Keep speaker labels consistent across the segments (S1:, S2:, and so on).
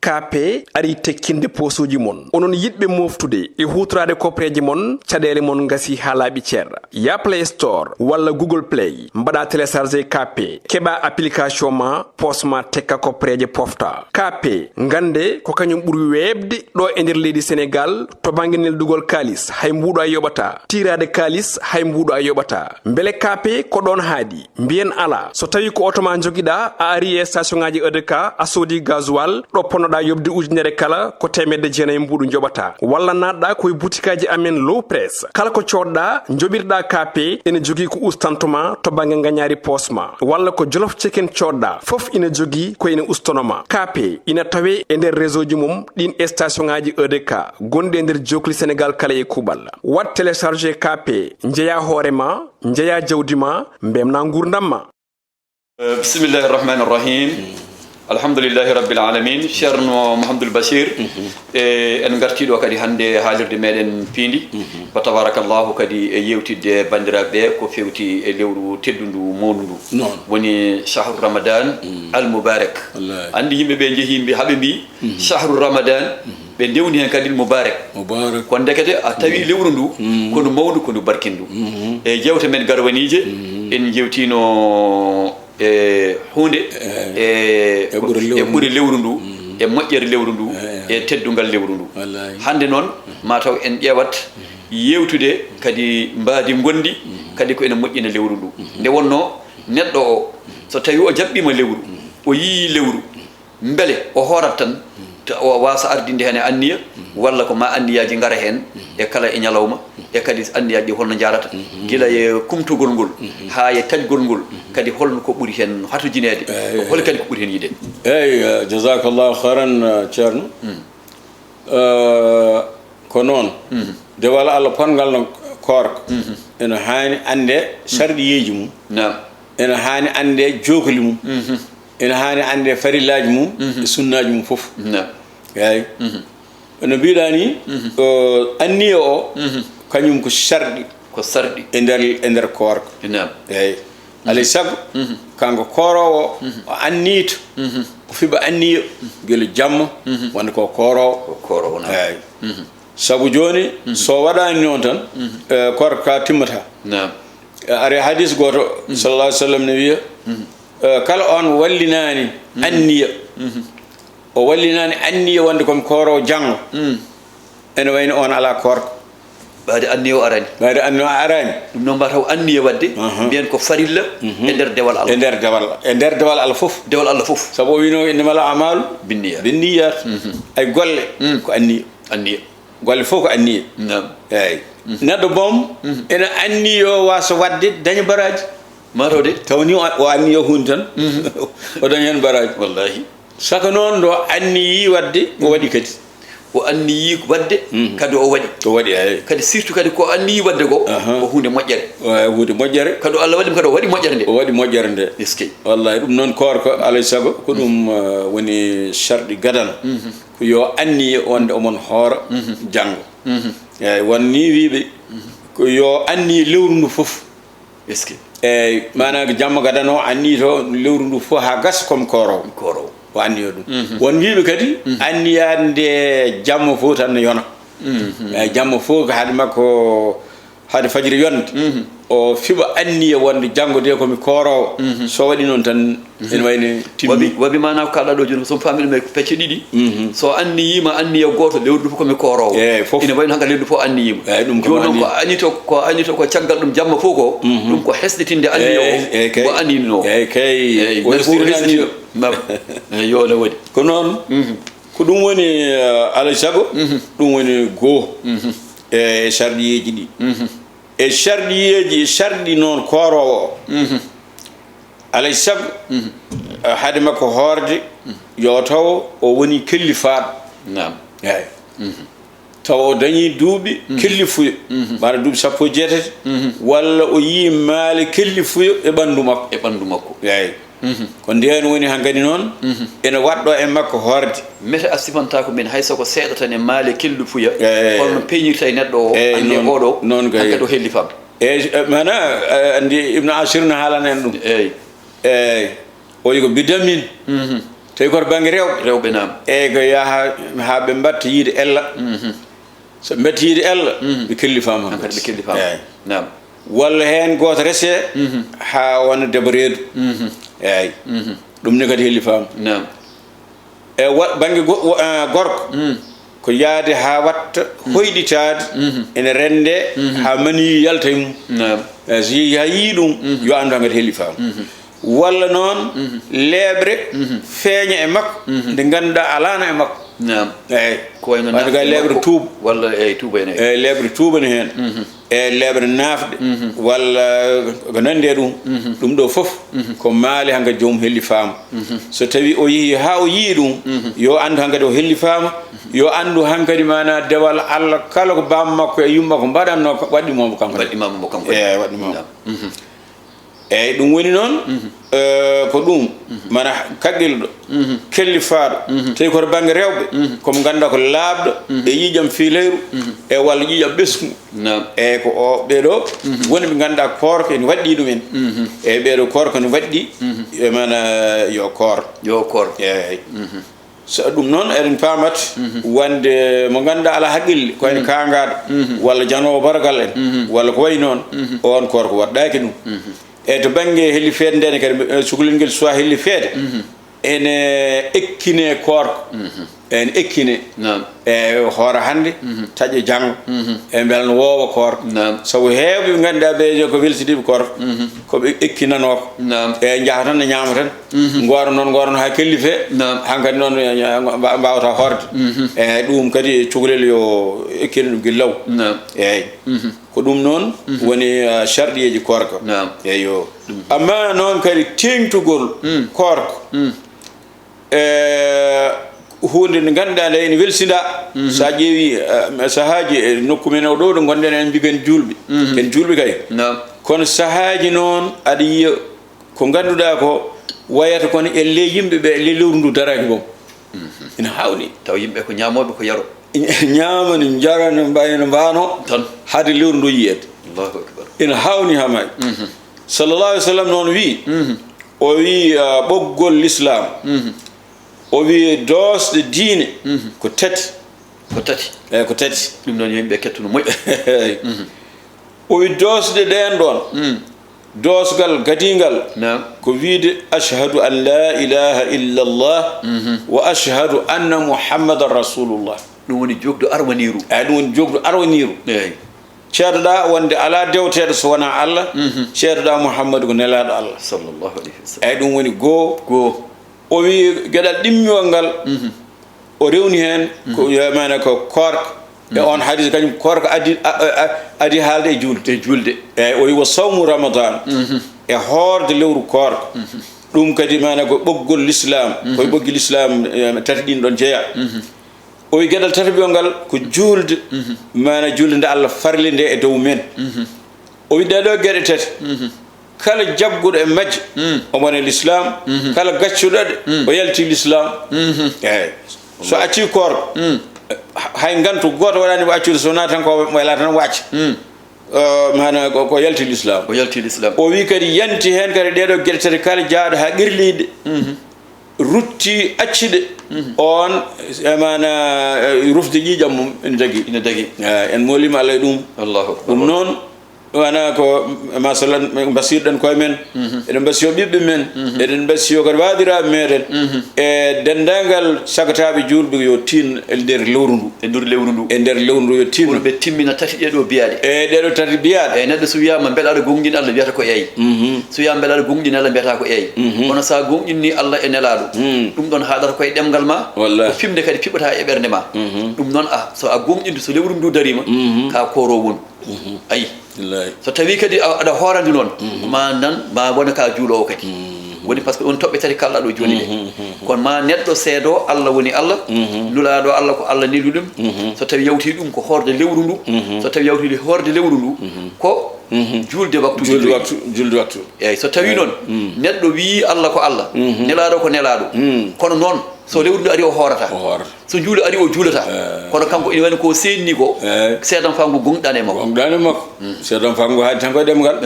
S1: KP ari tekkinde posuji mon onon yidbe moftude e hutrade kopreji mon cadele mon ngasi halabi cerra ya Play Store wala Google Play mbada télécharger KP keba application ma posma tekka kopreje pofta KP ngande ko kanyum buri webde do e nder leydi Sénégal to banginel dugol kalis hay mbudo ay yobata tirade kalis hay mbudo ay yobata mbele KP ko don haadi mbien ala so tawi ko automa jogida a ari e station ngaji EDK a sodi gasoil do ponoda yobde ujunere kala ko temedde jeena mbudu jobata walla nadda koy boutikaji amen low press kala ko codda jobirda KP ene jogi ko ustantuma to bangi nganyari posma walla ko jolof chicken codda fof ina jogi ko ina ustonoma KP ina tawe e nder réseau ji mum din station ngaji EDK gonde nder jokli Sénégal kala e kubal wat télécharger KP njeya horema njeya jawdima mbemna ngurdamma
S2: bismillahir rahmanir rahim alhamdulillahi rabbil alamin Ceerno Mouhamadoul Bachir en gartido kadi hande haalirde meden Piindi wa tabarakallahu kadi e yewtidde bandirabe ko fewti e lewru teddundu mondu woni shahru ramadan al mubarak andi yimbe be jehi habe bi shahru ramadan be dewni hen kadi mubarak ko ndekete a tawi lewru ndu kono mawdu kono barkindu e jewte men garwanije en jewtino hunde ɓuri lewru ndu e moƴƴere lewru ndu e teddungal lewru ndu hande noon mataw en ƴewat yewtude kadi mbaadi gondi kadi ko ene moƴƴina lewru ndu nde wonno neɗɗo o so tawi o jaɓɓima lewru o yii lewru beele o horat tan o wasa ardinde hen e anniya walla ko ma anniyaji ngara hen e kala e ñalawma e kadi anniyaji holno jarata gila e kumtugol ngol ha e tajgol ngol kadi holno ko ɓuri hen hatojinede hol kadi ko ɓuri hen yide
S3: eyyi jazakallahu khairan Ceerno ko noon de wala Allah pongal no Koorka ene hani ande sarɗiyeji mum ene hani ande jokoli mum ene hani ande farillaji mum e sunnaji mum fof eyi no mbiɗa ni anniya o kañum ko sarɗi e nder Koorka eyi alay saago kanko koorowo o annito o fiɓa anniya guila jamma wonde ko koorowo eyi saabu joni so waɗani noon tan Koorka timmata ari hadis goto sallallahu alih w sallam ne wiya kala on wallinani anniya o wallinani anniya wonde komi koorowo janggo ene wayno on ala Koorka ɓaade anniya o arani ɗum noon mbataw anniya wadde mbiyen ko farilla e nder dewal Allah e nder dewal Allah fof saabu o wino innamal a'malu binniyat ay golle ko anniya golle fof ko anniya eyyi neɗɗo boom ene anniyo wasa wadde daña baraji mataw de tawni o anniyo hunde tan o daña hen baraji wallahi saka noon ɗo anniyi wadde o waɗi kadi o anniyi wadde kadi o waɗi eyi kadi surtout kadi ko anniyi wadde ko ko hunde moƴƴere kadi Allah waɗi kadi o waɗi moƴƴere nde eskey wallahi ɗum noon Koorka alay saago ko ɗum woni sharɗi gadana ko yo anniye wonde omon hoora janggo eyyi wonni wiɓe ko yo anniye lewru ndu fof eskey eyyi mana jamma gadana o anniyi to lewru ndu fof ha gasa comme koorowo o anniyo ɗum won wiɓe kadi anniyade nde jamma fof tan ne yona eyyi jamma fof ko haade makko haade fajiri yonde o fiɓa anniya wonde janggo de komi koorowo so waɗi noon tan ene wayno timmi wabi mana ko kalɗa ɗo joni somi famini ko pecce ɗiɗi so anniyima anniya goto lewru ndu fof komi koorowo ene wayno hanka lewru ndu fof anniyima joni noon ko annito ko caggal ɗum jamma fof ko ɗum ko hesɗitinde anniya o ko annino eyyi yo la waɗi ko noon ko ɗum woni alay saago ɗum woni goho e sarɗiyeji ɗi e sarɗi noon koorowo o alay saago haade makko hoorde yo taw o woni kellifaɗo eyyi taw o dañi duuɓi kellifuyo mana duuɓi sappo e jeetati walla o yii maale kellifuyo e ɓanndu makko eyyi ko nden woni hankadi noon ene waɗɗo e makko hoorde mete a sifantako min hay soko seeɗa tan e maale kellifuya holno peñirta e neɗɗo o ande oɗo hankadi o helli fam eyyi mana andi Ibn Ashir no haalana en ɗum eyyi o wi ko bidamin tawi koto banggue
S2: rewɓe nam
S3: eyyi ko yaha ha ɓe mbatta yiide ella so mbatti yiide ella ɓe kelli fama
S2: hankadi ɓe kelli fama nam
S3: walla hen goto rese ha wona debbo reedu eyyi ɗum ne kadi helli fama
S2: nam
S3: e banggue gorko ko yaade ha watta hoyɗitade ene rende ha mani yalta e mum so yeehi ha yii ɗum yo andu hankadi helli fama walla noon leeɓre feeña e makko nde ganduɗa alano e makko eyyi
S2: ko wayno
S3: wadde ga leeɓre tuuba
S2: walla eyyi tuuba ene
S3: eyyi leeɓre tuubani hen e leeɓre naafɗe walla ko nandi e ɗum ɗo foof ko maali hankadi joomum helli faama so tawi o yeehi ha o yii ɗum yo andu hankadi o helli faama yo andu hankadi mana dewal Allah kala ko bamma makko e yumma ko mbaɗanno waɗɗimomo kanko
S2: waɗɗimamo kanko
S3: eyyi waɗɗimomo eyyi ɗum woni noon ko ɗum mana kaqqel ɗo kelli faaɗo tawi koto banggue rewɓe komo ganduɗa ko laaɓɗo e yiiƴam fiileyru e walla yiiƴam ɓesgu eyyi ko o ɓeɗo woni ɓe ganduɗa koorko ene waɗɗi ɗumen eyyi ɓeɗo koorko ne waɗɗi mana yo koor eyyi so ɗum noon eɗen paamat wonde mo ganduɗa ala haqqille koyne kangaɗo walla janowo baragal en walla ko wayi noon on koorko waɗɗaki ɗum eyyi to banggue helli feede ndene kadi cukalel ngel suwa helli feede ene ekkine koorko ene ekkine e hoore hannde taƴa janggo e beela no woowa koorko sabu heewɓe ɓe ganduɗa ɓe ko weltidiɓe koorko koɓe ekkinanoko e jaaha tan ne ñaama tan gora noon ha kelli fee hankkadi noon mbawata horde eyyi ɗum kadi cukalel yo ekkine ɗum guillaw eyyi ko ɗum noon woni sharɗiyeji koorko eyyo amma noon kadi tengtugol koorko hunde nde ganduɗa nde ene welsinda sa ƴeewi sahaji e nokku men o ɗo ɗo gonɗen en mbigen julɓe ken julɓe kay kono sahaji noon aɗa yiya ko ganduɗa ko wayata kono elle yimɓeɓe le lewru ndu daraki boom ina hawni
S2: taw yimɓe ko ñamoɓe ko yaro
S3: ñaama ne jara ne mbayno mbano
S2: tan
S3: haade lewru ndu yiyede
S2: allahu akbar
S3: ina hawni ha mayi sallallahu alih w sallam noon wi o wi ɓoggol l'islam o wi doosɗe diine ko tati eyyi ko tati
S2: ɗum noon yimɓe kettuno moƴƴi
S3: o wi doosɗe ɗen ɗon doosgal gadigal ko wiide ashhadu an la ilaha illa allah wa ashhadu anna muhammadan rasulullah
S2: ɗum woni jogdo arwaniru
S3: eyyi ɗum woni jogdo arwaniru
S2: eyyi
S3: ceertoɗa wonde ala dewteɗo so wona Allah ceertoɗa Muhammadu ko nelaɗo Allah
S2: sallallahu alayhi wa sallam
S3: eyyi ɗum woni goo o wi gueɗal ɗimmiwol ngal o rewni hen ko mana ko koorka e on hadis kañum koorka adi haalde e julde eyyi o wi wa sawmu ramadan e hoorde lewru koorka ɗum kadi mana ko ɓoggol l'islam koye ɓoggi l'islam tati ɗin ɗon jeeya o wi gueɗal tataɓiol ngal ko julde mana julde nde Allah farli nde e dow men o wi ɗeɗo gueɗe tati kala jagguɗo e majje omone l'islam kala gaccuɗoɗe o yalti l'islam eyyi so acci koorko hay gantu goto waɗani mo accude so wona tan ko wayla tan wacca mana ko yalti l'islam o wi kadi yanti hen kadi ɗeɗo gueɗe tati kala jaaɗo ha qirliɗe rutti acciɗe on mana rufde ƴiƴam mum ene dagui en molima Allah e ɗum ɗum noon wana ko masalan basirɗen koye men eɗen basiyo ɓiɓɓe men eɗen basiyo kadi waadiraɓe meɗen e dendagal sagataɓe julɓe yo tin e nder lewru ndu e nder lewru ndu yo tinno
S2: ɓe timmina tati ɗeɗo biyaɗe
S3: e ɗeɗo tati biyaɗe
S2: eyyi neɗɗo so wiyama beeɗa aɗa gonɗini Allah wiyata ko eyi so wiyama beeɗa aɗa gonɗini Allah mbiyata ko eyi kono sa gonɗinni Allah e nelaɗo ɗum ɗon haɗata koye ɗemgal ma ko fimde kadi fiɓata e ɓerde ma ɗum noon so a gonɗindu so lewru ndu darima ka koro won ayi so tawi kadi aɗa hoorandi noon ma nan ma wona ka juulowo kadi woni par ce que on toɓɓe tati kalɗa ɗo joni ɗe kono ma neɗɗo seedo Allah woni Allah nulaɗo Allah ko Allah nelu ɗum so tawi yawti ɗum ko hoorde lewru ndu so tawi yawti hoorde lewru ndu ko julde waktu eyyi so tawi noon neɗɗo wi Allah ko Allah nelaɗo ko nelaɗo kono noon so lewru ndu ari o hoorata so juulo ari o juulata kono kanko ina wani ko senni ko seedan fango gonɗane makko
S3: seedan fango haadi tan koye ɗemgal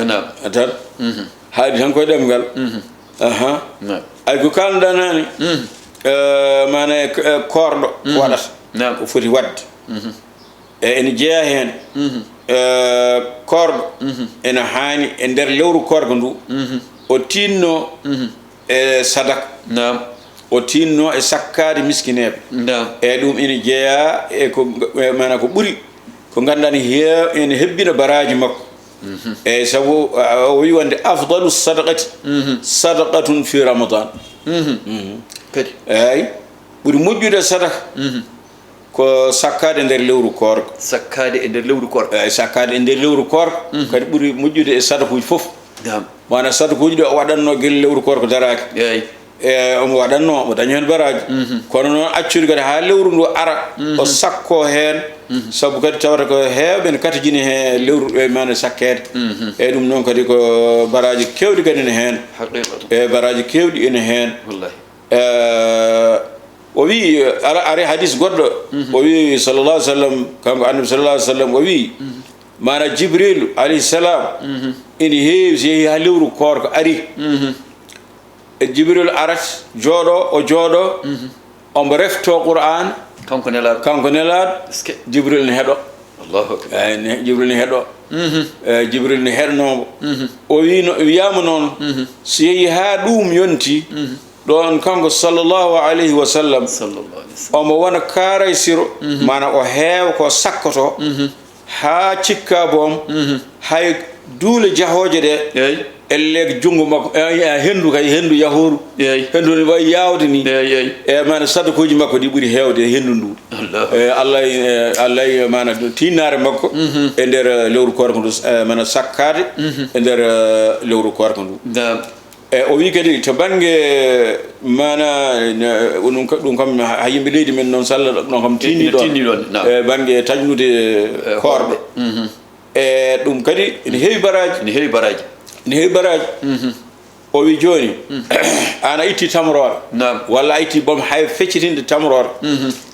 S3: tan haadi tan koye ɗemgal ay ko kalnoɗa nani mana korɗo waɗata ko foti wadde ene jeeya heen korɗo ene haani e nder lewru korka ndu o tinno e sadaka o tinno e sakkade miskineɓe eyyi ɗum ene jeeya e ko mana ko ɓuuri ko ganduɗa ene hebbina baraji makko eyyi saabu o wi wonde afdalu sadaqati sadaqatun fi ramadan
S2: kadi
S3: eyyi ɓuuri moƴƴude sadaka ko sakkade nder lewru korka
S2: sakkade e nder lewru korka
S3: eyyi sakkade e nder lewru korka kadi ɓuuri moƴƴude e sadakuji foof mana sadakuji ɗi o waɗanno guel lewru korka daraki
S2: eyyi
S3: omo waɗanno omo dañi hen baraji kono noon accude kadi ha lewru ndu ara o sakko hen saabu kadi tawata ko hewɓe ne katojini he lewru mana sakkede eyyi ɗum noon kadi ko baraji kewɗi kadi ne hen e baraji kewɗi ene hen o wi ari hadis goɗɗo o wi sallallah alih sallam kanko annabi sallallah alih sallam o wi mana jibril alayhi salam ene heewi so yeehi ha lewru korka ari e jibril arat o jooɗo omo refto qur'an
S2: kanko nelaɗo
S3: jibril ne heeɗo
S2: allahu akbar
S3: jibril ne heeɗo jibril ne heɗnomo o wiyama noon so yeehi ha ɗum yonti ɗon kanko sallllahu alayhi wa sallam omo wona kaaray siro mana o heewa ko sakkoto ha cikka boom hay duule jahoje ɗe elle jungo makko hendu kay hendu yahoru hendu ne wayi yawde ni e mana sadakuji makko ɗi ɓuuri hewde hendu ndu allah mana tinnare makko e nder lewru korka ndu mana sakkade e nder lewru korka ndu o wi kadi to banggue mana ɗum kam ha yimɓe leydi men noon sallah ɗon kam tinni ɗon e banggue taƴnude korɓe e ɗum kadi ne heewi baraji o wi joni an a itti tamrore walla a itti boom hay feccitinde tamrore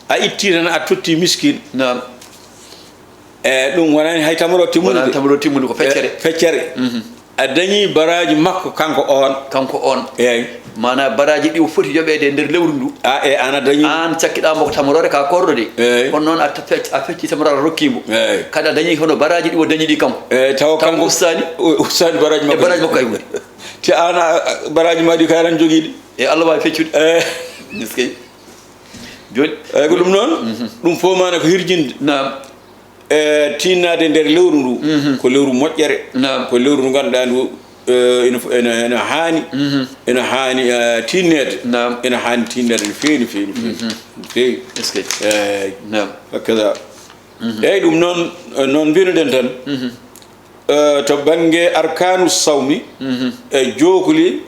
S3: a itti tan a totti miskine e ɗum wonani hay tamrore timmude
S2: ko feccere
S3: a dañi baraji makko kanko on eyyi
S2: mana baraji ɗi o foti yoɓede e nder lewru ndu
S3: e ana dañi
S2: an cakkiɗamo ko tamorore ka korɗo de kono noon a fecci tamorore a rokkimo kadi a dañi hono baraji ɗi o dañi ɗi kanko
S3: taw kanko ustani baraji
S2: makko ay woni
S3: te an baraji ma ɗi kayran joguiɗi
S2: e allah wawi feccude miskey joni
S3: eyyi ko ɗum noon ɗum fof mana ko hirjinde tinnade nder lewru ndu ko lewru moƴƴere ko lewru ndu ganduɗa ndu ene haani tinnede ene haani tinnede no feewi hakkaza eyyi ɗum noon mbinoɗen tan to banggue arkanu sawmi e jookoli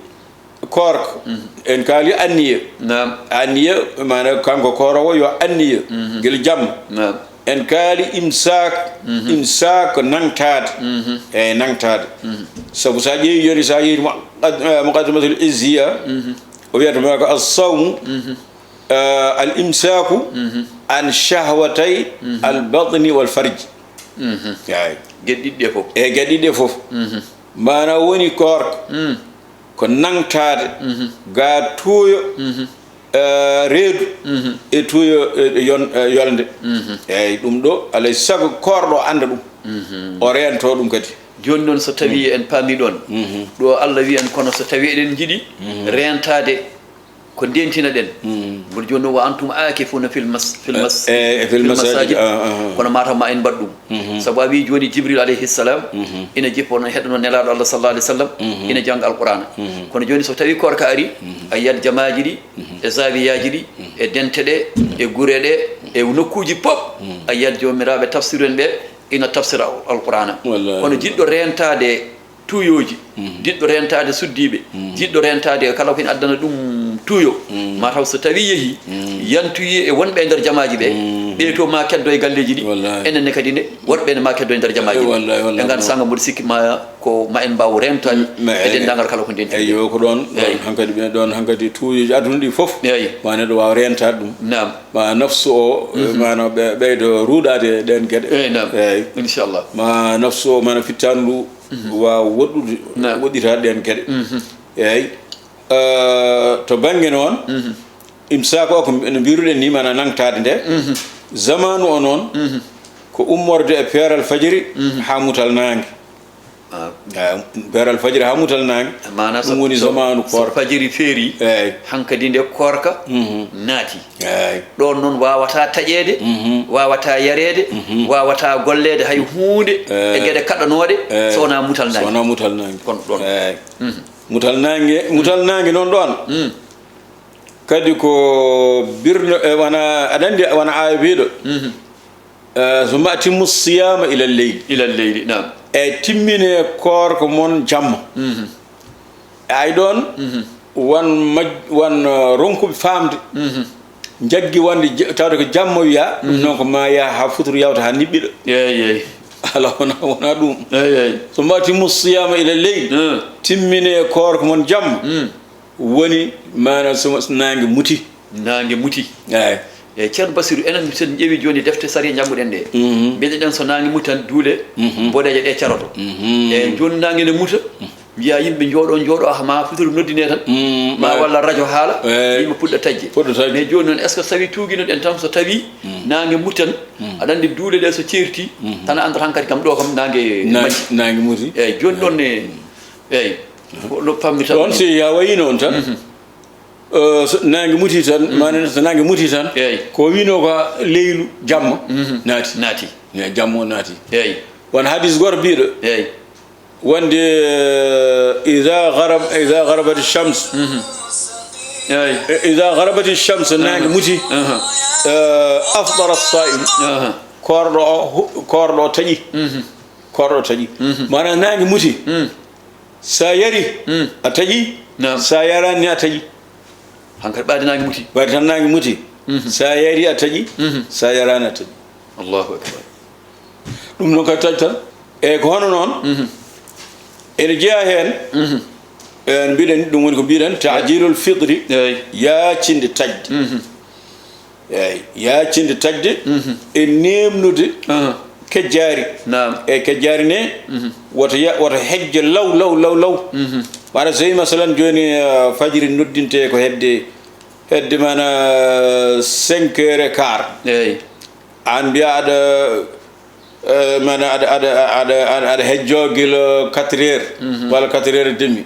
S3: korka en kaali anniya mana kanko korowo yo anniya guel jamma en kaali imsak nangtade e nangtade sabu sa ƴeewi joni sa yeehi muqaddimatul izziya o wiyatama ko assawmu al imsaku an shahwatay al batni wal farji
S2: gueɗɗiɗɗe fof
S3: gueɗɗiɗɗe fof mana woni korka ko nangtade ga tuuyo reedu e tuuyo yolde eyyi ɗum ɗo alay saago korɗo anda ɗum o rento ɗum kadi
S2: joni noon so tawi en paami ɗon ɗo allah wi en kono so tawi eɗen jiiɗi rentade ko ndentina ɗen mboɗo joni noon wa antum akifuna fil masajid kono mataw ma en mbaɗ ɗum saabu a wi joni jibril alayhi salam ina jippo noon heɗono nelaɗo allah sallallah alih w sallam ina jangga alqur'ana kono joni so tawi korka ari a yiyat jamaji ɗi e zawiyaji ɗi e dente ɗe e guure ɗe e nokkuji pop a yiyat jomiraɓe tafsir en ɓe ina tafsira alqur'ana kono jiɗɗo rentade tuyoji jiɗɗo rentade suddiɓe jiɗɗo rentade kala ko ina addana ɗum tuyo mataw so tawi yeehi yantuyi e wonɓe e nder jamaji ɓe ɓe to ma keddo e galleji ɗi enenne kadi ne wonɓe ne ma keddo e nder jamaji ɓe ganda sanga mboɗo sikki ma ko ma en mbaw rentade e dendagal kala ko ndenti
S3: eyyo ko ɗon hankkadi ɓe ɗon hankkadi tuuyoji aduna ɗi foof ma neɗɗo wawa rentade ɗum ma nafsu o mana ɓeydo ruuɗade ɗen gueɗe eyyi
S2: inchallah
S3: ma nafsu o mana fittanu ndu wawa woɗɗitade ɗen gueɗe eyyi to banggue noon imsak o ko no mbiruɗen ni mana nangtade nde zamanu o noon ko ummorde e peeral fajiri ha mutal nangue peeral fajiri ha mutal nangue ɗum woni zamanu koorka
S2: fajiri feeri
S3: eyyi
S2: hankadi nde koorka naati ɗon noon wawata taƴede wawata yarede wawata gollede hay hunde e gueɗe kaɗanoɗe sowona mutal nangue
S3: sowona mutal nangue
S2: kon ɗon
S3: mutal nangue noon ɗon kadi ko birno wana aɗa andi wona aya biɗo summa atimmu siyama ila leyli nam e timmine koorko mon jamma ay ɗon won ronkuɓe famde jaggi wonde tawde ko jamma wiya ɗum noon ko ma yaha ha futuro yawta ha niɓɓiɗo
S2: eyyi
S3: ala wona ɗum summa atimmu siyama ila leyli timmine koorko mon jamma woni mana so nangue muti
S2: eyyi e ceerno Bassirou enen sen ƴeewi joni defte sari jangguɗen ɗe mbiɗen so nangue muti tan duule boɗeje ɗe caroto e joni nangue ne muta mbiya yimɓe jooɗo ma futuro noddine tan ma walla radio haala yimɓe puɗɗa tajje mais joni noon est ce que so tawi tuguinoɗen tan so tawi nangue muti tan aɗa andi duule ɗe so ceerti tan andata han kadi kam ɗo kam nangue
S3: muti
S2: eyyi joni ɗon ne eyyi ɗo pammi tan
S3: ɗon si ya wayi noon tan nangue muti tan manane so nangue muti tan ko wino ko leylu jamma naati jamma o naati
S2: eyyi
S3: won hadis goto biɗo
S2: eyyi
S3: wonde ida garabat shams ida garabat shams nangue muti afdara as-sa'im korɗo o taƴi mana nangue muti sa yari a taƴi sa yarani a taƴi
S2: hankadi ɓaade nangue muti
S3: ɓaade tan nangue muti sa yari a taƴi sa yarani a taƴi
S2: allahu akbar
S3: ɗum noon kadi taƴi tan eyyi ko hono noon ene jeeya hen en mbiɗen ɗum woni ko mbiɗen tajilul fitri yacinde taƴde eyyi yacinde taƴde e nemnude kejjari e kejjari ne woto hejjo law waɗa so wi masalan joni fajiri noddinte ko hedde mana 5h15 an mbiya aɗa hejjo guila 4h walla 4h30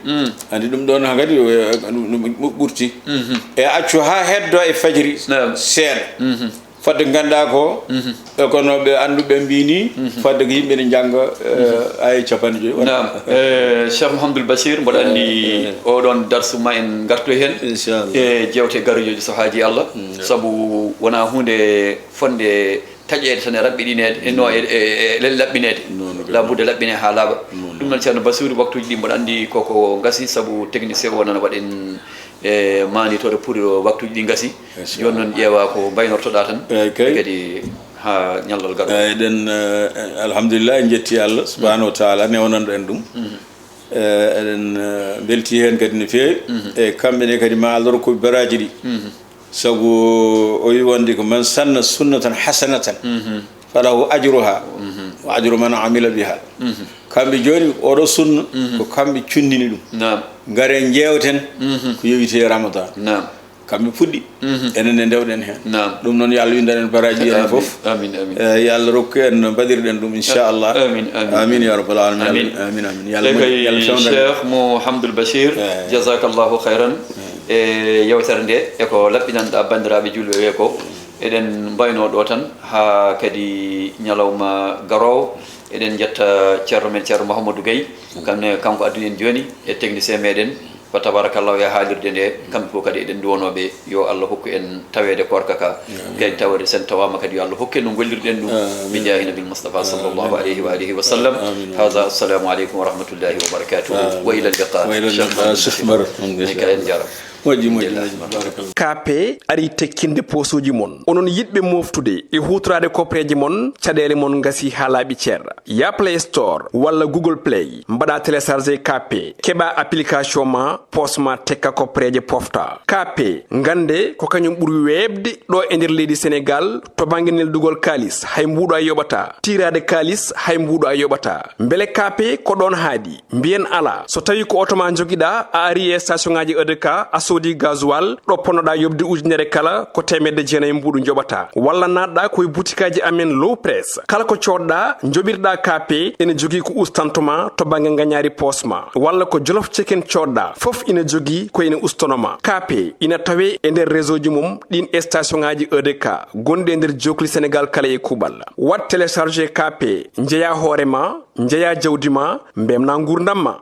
S3: andi ɗum ɗon kadi ɓurti e accu ha heddo e fajiri seeɗa fadde ganduɗa ko kono ɓe anduɓe mbini fadde ko yimɓe ne jangga ay capanɗe joyi
S2: nam Cheikh Mouhamadoul Bachir mboɗo andi oɗon darsu ma en gartoy hen e jewte garujoji so haaji Allah saabu wona hunde fonde taƴede tan e raɓɓiɗinede no e laɓɓinede labudde laɓɓine ha laaɓa ɗum noon ceerno Bassirou waktuji ɗi mboɗo andi koko gasi saabu technicien o nana waɗen e manitode pour waktuji ɗi gasi joni noon ƴeewa ko baynortoɗa tan kadi ha ñallal gaɗo
S3: eɗen alhamdulillah en jetti Allah subahanahu wa taala newnanɗo en ɗum eɗen belti hen kadi no fewi e kamɓene kadi ma Allah rokkuɓe baraji ɗi saabu o wi wonde ko man sanna sunnatan hasanatan falahu ajruha wa ajru man amila biha kamɓe joni oɗo sunna ko kamɓe cundini ɗum gare jewten ko yowite ramadan kamɓe puɗɗi enen ne ndewɗen hen ɗum noon yo Allah windan en baraji en foof yo Allah rokku en baɗirɗen ɗum inchallah amin ya rabbal alamin amin
S2: Cheikh Mouhamadoul Bachir jazakallahu khairan e yewtere nde eko laɓɓinanɗa bandiraɓe julɓe wi ko eɗen mbayno ɗo tan ha kadi ñalawma garowo eɗen jetta ceerno men ceerno Mouhamadou Gueye kanko adduni en joni e technicien meɗen fa tabarakallahu ya haalirde nde kamɓe fof kadi eɗen duwonoɓe yo Allah hokku en tawede koorka ka kadi tawede sen tawama kadi yo Allah hokku en no gollirɗen ɗum bi jahi nabil Mustafa sallllahu alayhi wa alihi wa sallam hada assalamu aleykum wa rahmatullahi wa barakatuhu wa ila liqa en jara
S1: kape ari tekkinde posuji mon onon yidɓe moftude e hutorade kopreji mon caɗele mon gasi ha laaɓi ceerra ya play store walla google play mbaɗa téléchargé kape keɓa application ma posma tekka kopreje pofta kape gande ko kañum ɓuuri webde ɗo e nder leydi sénégal to banggue neldugol kalis hay mbuɗo a yoɓata tirade kalis hay mbuɗo a yoɓata beele kape ko ɗon haadi mbiyen ala so tawi ko auto ma joguiɗa a ari e station ngaji EDK a sodi gasoil ɗo ponnoɗa yobde ujunere kala ko temedde jeenayi mbuɗu joɓata walla natɗa koye boutikaji amen low press kala ko coɗɗa joɓirɗa kape ene jogui ko ustantoma to banggue gagnari posma walla ko jolof chicken coɗɗa foof ina jogui ko ene ustonoma kape ina tawe e nder réseau ji mum ɗin station ngaji EDK gonɗi e nder jokli sénégal kala e kuuɓal wat téléchargé kape jeeya hoorema jeeya jawdi ma mbemna gurdam ma